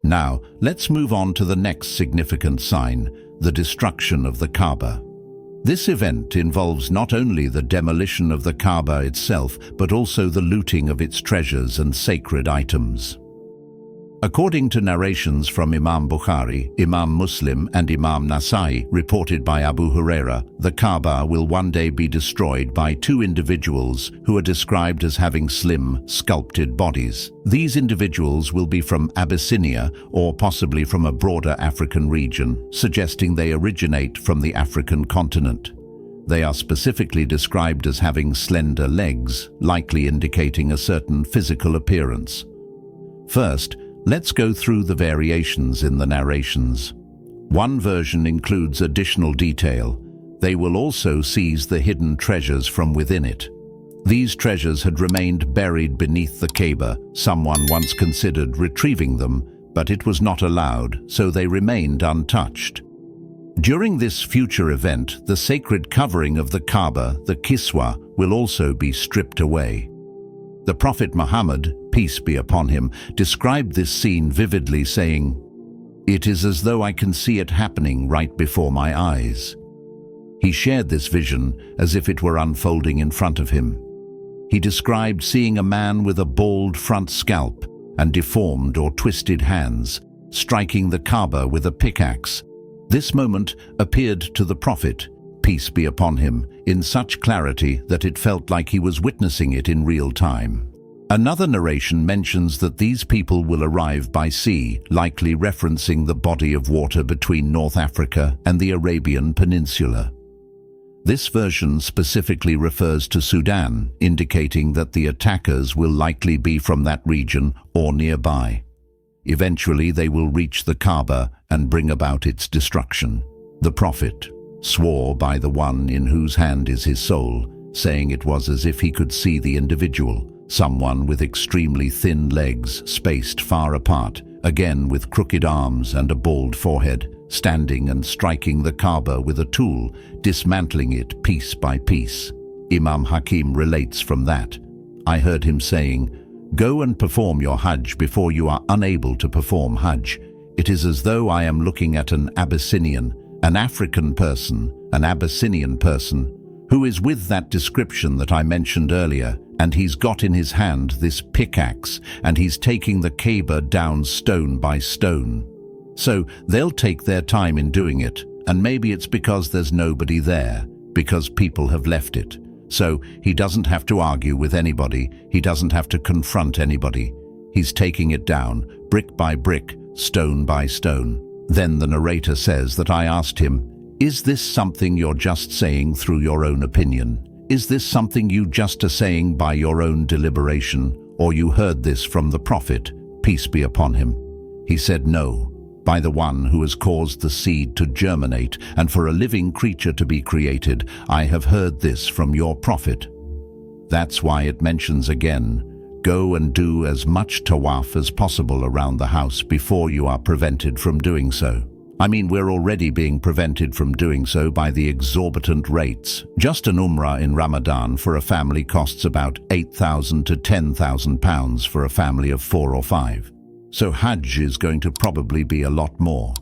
Now, let's move on to the next significant sign, the destruction of the Kaabah. This event involves not only the demolition of the Kaabah itself, but also the looting of its treasures and sacred items. According to narrations from Imam Bukhari, Imam Muslim and Imam Nasai, reported by Abu Huraira, the Kaabah will one day be destroyed by two individuals who are described as having slim, sculpted bodies. These individuals will be from Abyssinia or possibly from a broader African region, suggesting they originate from the African continent. They are specifically described as having slender legs, likely indicating a certain physical appearance. First, let's go through the variations in the narrations. One version includes additional detail. They will also seize the hidden treasures from within it. These treasures had remained buried beneath the Kaabah. Someone once considered retrieving them, but it was not allowed, so they remained untouched. During this future event, the sacred covering of the Kaabah, the Kiswa, will also be stripped away. The Prophet Muhammad, peace be upon him, described this scene vividly, saying, "It is as though I can see it happening right before my eyes." He shared this vision as if it were unfolding in front of him. He described seeing a man with a bald front scalp and deformed or twisted hands, striking the Kaabah with a pickaxe. This moment appeared to the Prophet, peace be upon him, in such clarity that it felt like he was witnessing it in real time. Another narration mentions that these people will arrive by sea, likely referencing the body of water between North Africa and the Arabian Peninsula. This version specifically refers to Sudan, indicating that the attackers will likely be from that region or nearby. Eventually they will reach the Kaabah and bring about its destruction. The Prophet swore by the one in whose hand is his soul, saying it was as if he could see the individual, someone with extremely thin legs spaced far apart, again with crooked arms and a bald forehead, standing and striking the Kaabah with a tool, dismantling it piece by piece. Imam Hakim relates from that, "I heard him saying, 'Go and perform your Hajj before you are unable to perform Hajj. It is as though I am looking at an Abyssinian, an African person, an Abyssinian person, who is with that description that I mentioned earlier, and he's got in his hand this pickaxe, and he's taking the Kaabah down stone by stone.' So they'll take their time in doing it, and maybe it's because there's nobody there, because people have left it. So he doesn't have to argue with anybody, he doesn't have to confront anybody. He's taking it down, brick by brick, stone by stone." Then the narrator says that I asked him, "Is this something you're just saying through your own opinion? Is this something you just are saying by your own deliberation, or you heard this from the Prophet, peace be upon him?" He said, "No, by the one who has caused the seed to germinate and for a living creature to be created, I have heard this from your Prophet." That's why it mentions again, "Go and do as much tawaf as possible around the house before you are prevented from doing so." I mean, we're already being prevented from doing so by the exorbitant rates. Just an Umrah in Ramadan for a family costs about £8,000 to £10,000 for a family of 4 or 5. So Hajj is going to probably be a lot more.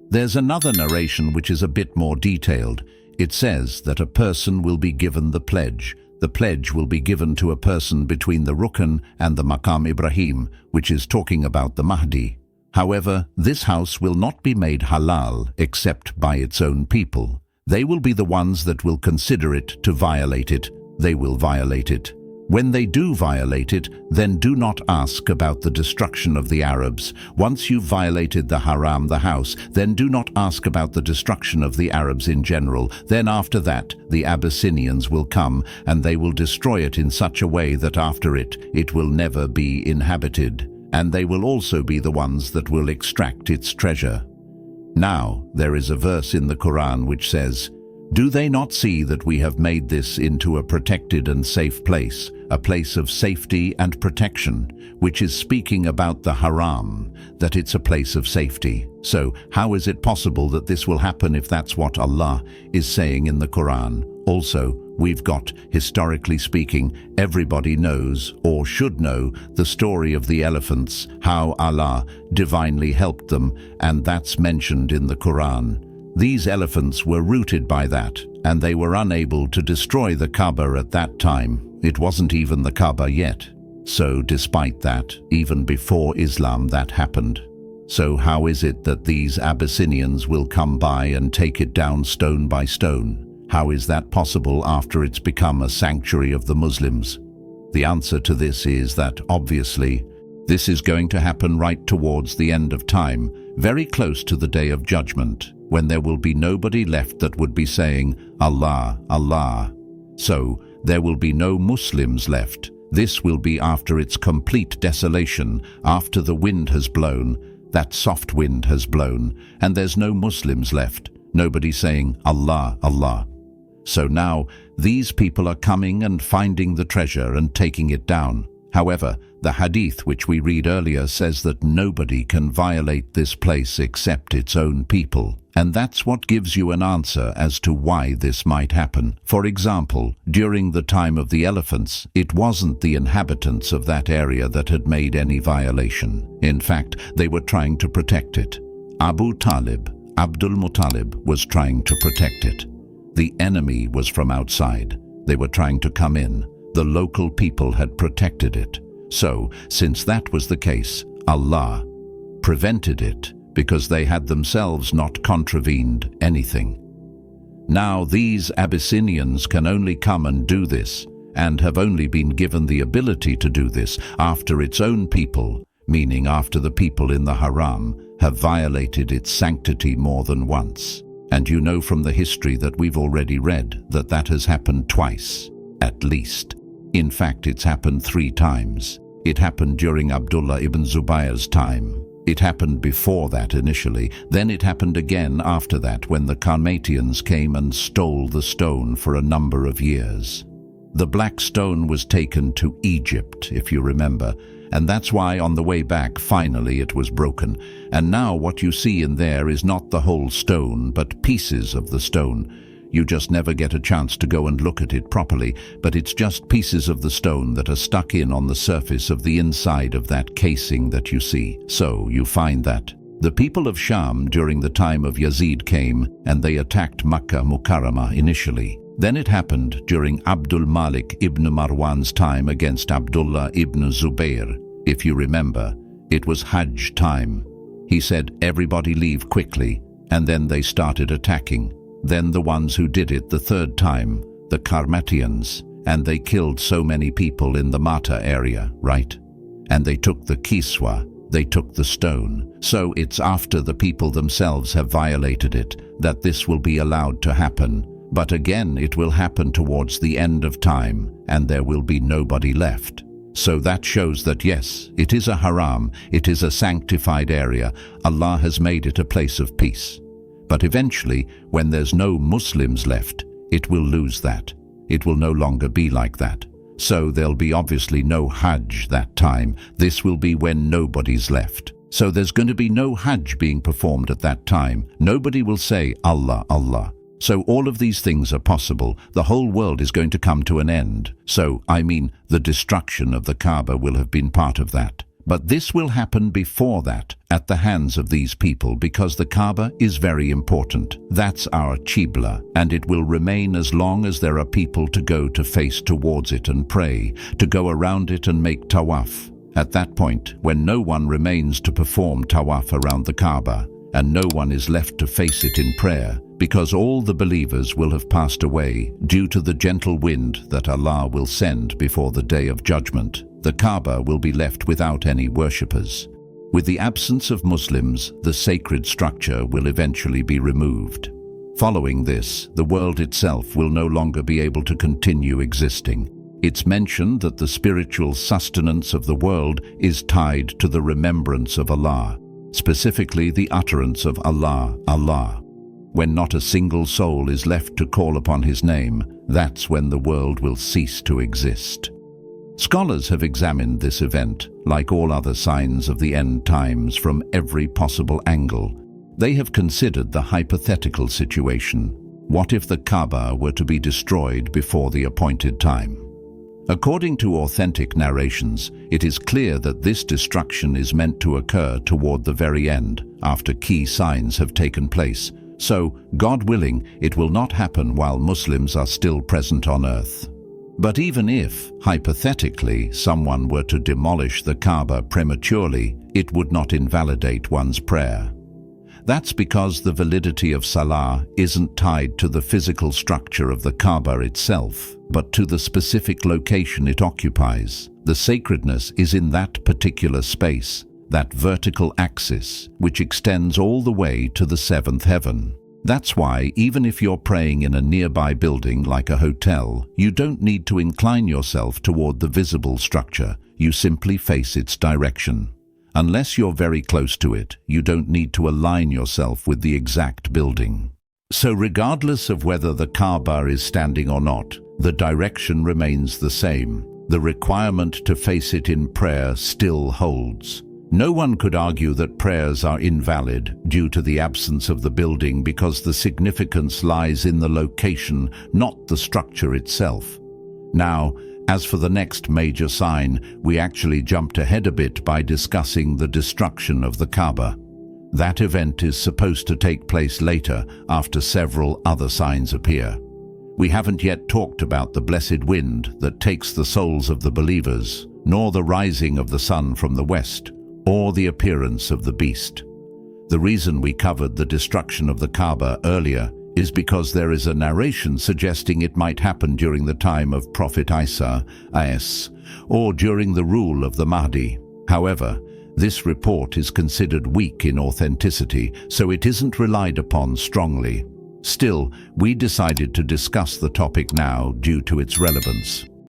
There's another narration which is a bit more detailed. It says that a person will be given the pledge. The pledge will be given to a person between the Rukn and the Maqam Ibrahim, which is talking about the Mahdi. However, this house will not be made halal except by its own people. They will be the ones that will consider it to violate it. They will violate it. When they do violate it, then do not ask about the destruction of the Arabs. Once you've violated the haram, the house, then do not ask about the destruction of the Arabs in general. Then after that, the Abyssinians will come, and they will destroy it in such a way that after it will never be inhabited. And they will also be the ones that will extract its treasure. Now, there is a verse in the Quran which says, "Do they not see that we have made this into a protected and safe place, a place of safety and protection," which is speaking about the haram, that it's a place of safety. So how is it possible that this will happen if that's what Allah is saying in the Quran? Also, we've got, historically speaking, everybody knows, or should know, the story of the elephants, how Allah divinely helped them, and that's mentioned in the Quran. These elephants were rooted by that, and they were unable to destroy the Kaabah at that time. It wasn't even the Kaabah yet. So despite that, even before Islam that happened. So how is it that these Abyssinians will come by and take it down stone by stone? How is that possible after it's become a sanctuary of the Muslims? The answer to this is that, obviously, this is going to happen right towards the end of time, very close to the Day of Judgment, when there will be nobody left that would be saying, Allah, Allah. So, there will be no Muslims left. This will be after its complete desolation, after the wind has blown, that soft wind has blown, and there's no Muslims left, nobody saying, Allah, Allah. So now, these people are coming and finding the treasure and taking it down. However, the Hadith which we read earlier says that nobody can violate this place except its own people. And that's what gives you an answer as to why this might happen. For example, during the time of the elephants, it wasn't the inhabitants of that area that had made any violation. In fact, they were trying to protect it. Abdul Muttalib, was trying to protect it. The enemy was from outside. They were trying to come in. The local people had protected it. So, since that was the case, Allah prevented it because they had themselves not contravened anything. Now these Abyssinians can only come and do this, and have only been given the ability to do this after its own people, meaning after the people in the Haram, have violated its sanctity more than once. And you know from the history that we've already read that that has happened twice, at least. In fact, it's happened 3 times. It happened during Abdullah ibn Zubayr's time. It happened before that initially, then it happened again after that when the Carmatians came and stole the stone for a number of years. The black stone was taken to Egypt, if you remember, and that's why on the way back finally it was broken. And now what you see in there is not the whole stone, but pieces of the stone. You just never get a chance to go and look at it properly, but it's just pieces of the stone that are stuck in on the surface of the inside of that casing that you see. So you find that the people of Sham during the time of Yazid came and they attacked Makkah Mukarramah initially. Then it happened during Abdul Malik ibn Marwan's time against Abdullah ibn Zubayr. If you remember, it was Hajj time. He said, everybody leave quickly, and then they started attacking. Then the ones who did it the 3rd time, the Carmatians, and they killed so many people in the Mata area, right? And they took the Kiswa, they took the stone. So it's after the people themselves have violated it that this will be allowed to happen. But again, it will happen towards the end of time, and there will be nobody left. So that shows that yes, it is a haram, it is a sanctified area. Allah has made it a place of peace. But eventually, when there's no Muslims left, it will lose that. It will no longer be like that. So there'll be obviously no Hajj that time. This will be when nobody's left. So there's going to be no Hajj being performed at that time. Nobody will say, Allah, Allah. So all of these things are possible. The whole world is going to come to an end. So, I mean, the destruction of the Kaabah will have been part of that. But this will happen before that, at the hands of these people, because the Kaabah is very important. That's our Qibla, and it will remain as long as there are people to go to face towards it and pray, to go around it and make tawaf. At that point, when no one remains to perform tawaf around the Kaabah, and no one is left to face it in prayer, because all the believers will have passed away due to the gentle wind that Allah will send before the Day of Judgment, the Kaabah will be left without any worshippers. With the absence of Muslims, the sacred structure will eventually be removed. Following this, the world itself will no longer be able to continue existing. It's mentioned that the spiritual sustenance of the world is tied to the remembrance of Allah, specifically the utterance of Allah, Allah. When not a single soul is left to call upon His name, that's when the world will cease to exist. Scholars have examined this event, like all other signs of the end times, from every possible angle. They have considered the hypothetical situation. What if the Kaabah were to be destroyed before the appointed time? According to authentic narrations, it is clear that this destruction is meant to occur toward the very end, after key signs have taken place. So, God willing, it will not happen while Muslims are still present on earth. But even if, hypothetically, someone were to demolish the Kaabah prematurely, it would not invalidate one's prayer. That's because the validity of Salah isn't tied to the physical structure of the Kaabah itself, but to the specific location it occupies. The sacredness is in that particular space, that vertical axis, which extends all the way to the seventh heaven. That's why, even if you're praying in a nearby building like a hotel, you don't need to incline yourself toward the visible structure. You simply face its direction. Unless you're very close to it, you don't need to align yourself with the exact building. So regardless of whether the Kaabah is standing or not, the direction remains the same. The requirement to face it in prayer still holds. No one could argue that prayers are invalid due to the absence of the building because the significance lies in the location, not the structure itself. Now, as for the next major sign, we actually jumped ahead a bit by discussing the destruction of the Kaabah. That event is supposed to take place later, after several other signs appear. We haven't yet talked about the blessed wind that takes the souls of the believers, nor the rising of the sun from the west, or the appearance of the beast. The reason we covered the destruction of the Kaabah earlier is because there is a narration suggesting it might happen during the time of Prophet Isa, AS, or during the rule of the Mahdi. However, this report is considered weak in authenticity, so it isn't relied upon strongly. Still, we decided to discuss the topic now due to its relevance.